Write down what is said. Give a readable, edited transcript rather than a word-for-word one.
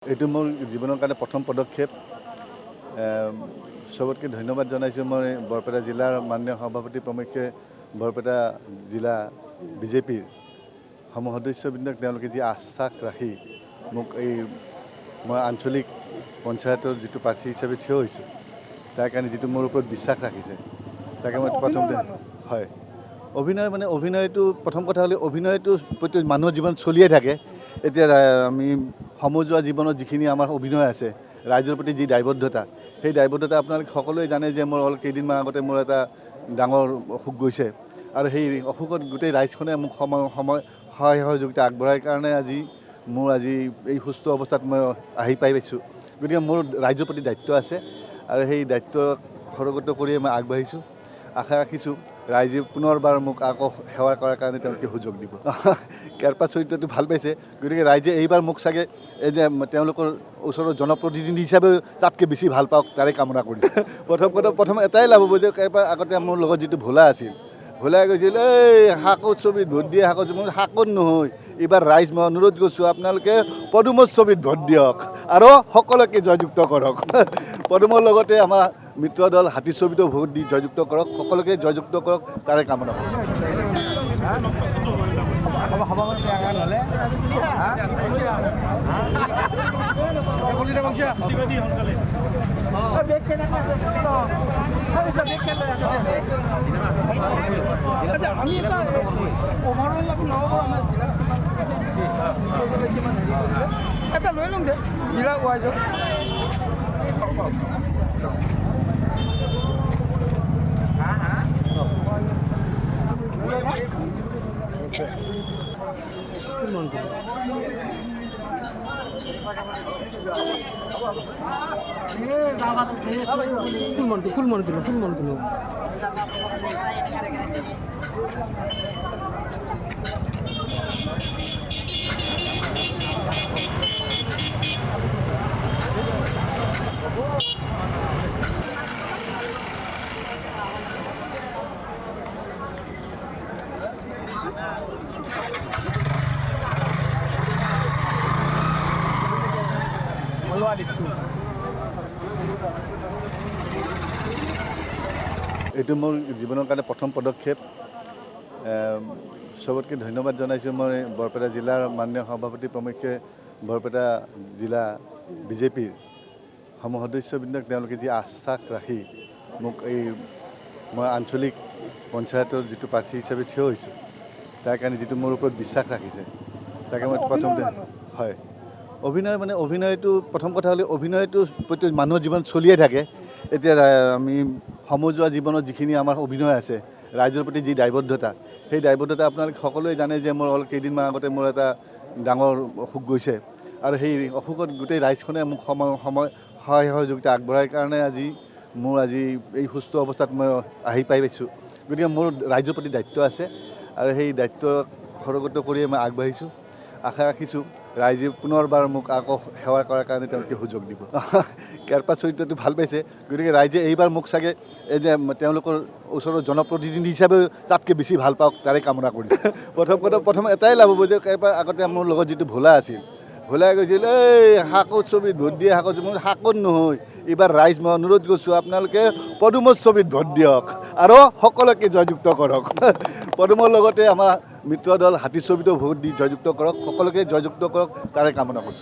এইটো মোৰ জীৱনৰ কাৰণে প্ৰথম পদক্ষেপ। সবতকৈ ধন্যবাদ জনাইছোঁ মই বৰপেটা জিলাৰ মাননীয় সভাপতি প্ৰমুখ্যে বৰপেটা জিলা বিজেপিৰ সদস্যবৃন্দক তেওঁলোকে যি আশ্বাস ৰাখি মোক মই আঞ্চলিক পঞ্চায়তৰ যিটো প্ৰাৰ্থী হিচাপে থিয় হৈছোঁ তাৰ কাৰণে যিটো মোৰ ওপৰত বিশ্বাস ৰাখিছে তাকে মই প্ৰথমতে হয় অভিনয়টো প্ৰথম কথা হ'লে অভিনয়টো প্ৰত্যেক মানুহৰ জীৱন চলিয়ে থাকে। এতিয়া আমি সমজুৱা জীৱনত যিখিনি আমাৰ অভিনয় আছে ৰাইজৰ প্ৰতি যি দায়বদ্ধতা সেই দায়বদ্ধতা আপোনালোকে সকলোৱে জানে যে মোৰ কেইদিনমান আগতে মোৰ এটা ডাঙৰ অসুখ গৈছে আৰু সেই অসুখত গোটেই ৰাইজখনে মোক সহায় সহযোগিতা আগবঢ়াই কাৰণে আজি এই সুস্থ অৱস্থাত মই আহি পাইছোঁ। গতিকে মোৰ ৰাইজৰ প্ৰতি দায়িত্ব আছে আৰু সেই দায়িত্ব সৰগত কৰিয়ে মই আগবাঢ়িছোঁ। আশা ৰাখিছোঁ ৰাইজে পুনৰবাৰ মোক আকৌ সেৱা কৰাৰ কাৰণে তেওঁলোকে সুযোগ দিব। কেৰপা চৰিত্ৰটো ভাল পাইছে, গতিকে ৰাইজে এইবাৰ মোক চাগে এই যে তেওঁলোকৰ ওচৰৰ জনপ্ৰতিনিধি হিচাপে তাতকৈ বেছি ভাল পাওক তাৰে কামনা কৰিছে। প্ৰথম এটাই লাভ হ'ব যে কেৰপা আগতে মোৰ লগত যিটো ভোলা আছিল, ভোলাই কৈছিল এই শাকত ছবিত ভোট দিয়ে শাকত নহয়, এইবাৰ ৰাইজ মই অনুৰোধ কৰিছোঁ আপোনালোকে পদুমৰ ছবিত ভোট দিয়ক আৰু সকলোকে জয়যুক্ত কৰক। পদুমৰ লগতে আমাৰ মিত্ৰ দল হাতী ছবিতো ভোট দি জয়যুক্ত কৰক, সকলোকে জয়যুক্ত কৰক তাৰে কামনা কৰিছোঁ। এটা লৈ লওঁ দে জিলা ৱাইজত ফুল মন দিল এইটো মোৰ জীৱনৰ কাৰণে প্ৰথম পদক্ষেপ। সবতকৈ ধন্যবাদ জনাইছোঁ মই বৰপেটা জিলাৰ মাননীয় সভাপতি প্ৰমুখ্যে বৰপেটা জিলা বিজেপিৰ সদস্যবৃন্দক তেওঁলোকে যি আশ্বাস ৰাখি মোক মই আঞ্চলিক পঞ্চায়তৰ যিটো প্ৰাৰ্থী হিচাপে থিয় হৈছোঁ তাৰ কাৰণে যিটো মোৰ ওপৰত বিশ্বাস ৰাখিছে তাকে মই প্ৰথমতে হয় অভিনয়টো প্ৰথম কথা হ'লে অভিনয়টো প্ৰত্যেক মানুহৰ জীৱন চলিয়ে থাকে। এতিয়া আমি সমজুৱা জীৱনত যিখিনি আমাৰ অভিনয় আছে ৰাইজৰ প্ৰতি যি দায়বদ্ধতা সেই দায়বদ্ধতা আপোনালোকে সকলোৱে জানে যে মোৰ কেইদিনমান আগতে মোৰ এটা ডাঙৰ অসুখ গৈছে আৰু সেই অসুখত গোটেই ৰাইজখনে মোক সহায় সহযোগিতা আগবঢ়াই কাৰণে আজি এই সুস্থ অৱস্থাত মই আহি পাইছোঁ। গতিকে মোৰ ৰাইজৰ প্ৰতি দায়িত্ব আছে আৰু সেই দায়িত্ব সৰগত কৰিয়ে মই আগবাঢ়িছোঁ। আশা ৰাখিছোঁ ৰাইজে পুনৰবাৰ মোক আকৌ সেৱা কৰাৰ কাৰণে তেওঁলোকে সুযোগ দিব। কেৰপা চৰিত্ৰটো ভাল পাইছে, গতিকে ৰাইজে এইবাৰ মোক চাগে এই যে তেওঁলোকৰ ওচৰৰ জনপ্ৰতিনিধি হিচাপে তাতকৈ বেছি ভাল পাওক তাৰে কামনা কৰিছে। প্ৰথম এটাই লাভ হ'ব যে কেৰপা আগতে মোৰ লগত যিটো ভোলা আছিল, ভোলাই কৈছিল এই শাকত ছবিত ভোট দিয়ে শাকত নহয়, এইবাৰ ৰাইজ মই অনুৰোধ কৰিছোঁ আপোনালোকে পদুমৰ ছবিত ভোট দিয়ক আৰু সকলোকে জয়যুক্ত কৰক। পদুমৰ লগতে আমাৰ মিত্ৰ দল হাতী ছবিতো ভোট দি জয়যুক্ত কৰক, সকলোকে জয়যুক্ত কৰক তাৰে কামনা কৰিছোঁ।